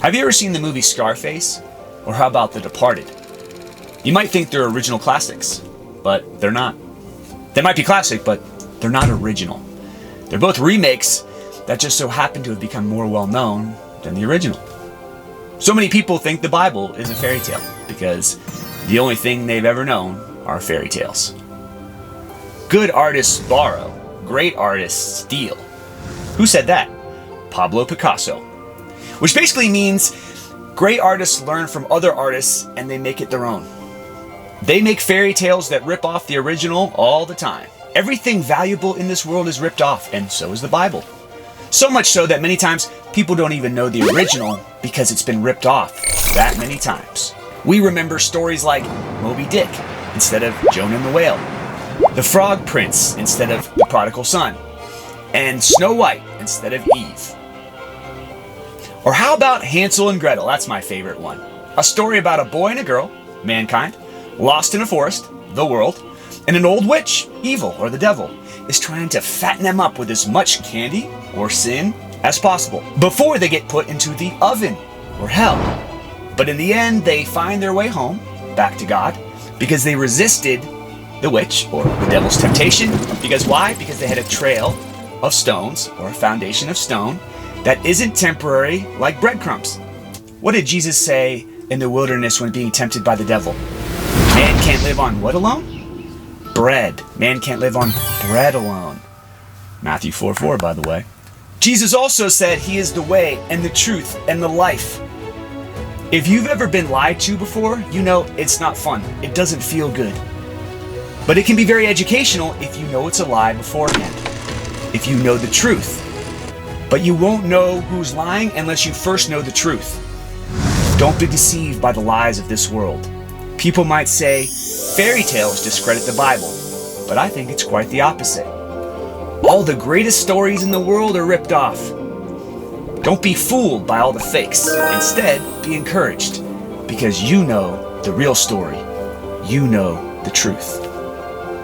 Have you ever seen the movie Scarface? Or how about The Departed? You might think they're original classics, but they're not. They might be classic, but they're not original. They're both remakes that just so happen to have become more well-known than the original. So many people think the Bible is a fairy tale because the only thing they've ever known are fairy tales. Good artists borrow, great artists steal. Who said that? Pablo Picasso. Which basically means great artists learn from other artists and they make it their own. They make fairy tales that rip off the original all the time. Everything valuable in this world is ripped off, and so is the Bible. So much so that many times people don't even know the original because it's been ripped off that many times. We remember stories like Moby Dick instead of Jonah and the Whale, the Frog Prince instead of the Prodigal Son, and Snow White instead of Eve. Or how about Hansel and Gretel? That's my favorite one. A story about a boy and a girl, mankind, lost in a forest, the world, and an old witch, evil or the devil, is trying to fatten them up with as much candy or sin as possible before they get put into the oven or hell. But in the end, they find their way home, back to God, because they resisted the witch or the devil's temptation. Because why? Because they had a trail of stones or a foundation of stone that isn't temporary like breadcrumbs. What did Jesus say in the wilderness when being tempted by the devil? Man can't live on what alone? Bread. Man can't live on bread alone. Matthew 4:4, by the way. Jesus also said he is the way and the truth and the life. If you've ever been lied to before, you know it's not fun. It doesn't feel good. But it can be very educational if you know it's a lie beforehand. If you know the truth. But you won't know who's lying unless you first know the truth. Don't be deceived by the lies of this world. People might say fairy tales discredit the Bible, but I think it's quite the opposite. All the greatest stories in the world are ripped off. Don't be fooled by all the fakes. Instead, be encouraged, because you know the real story. You know the truth.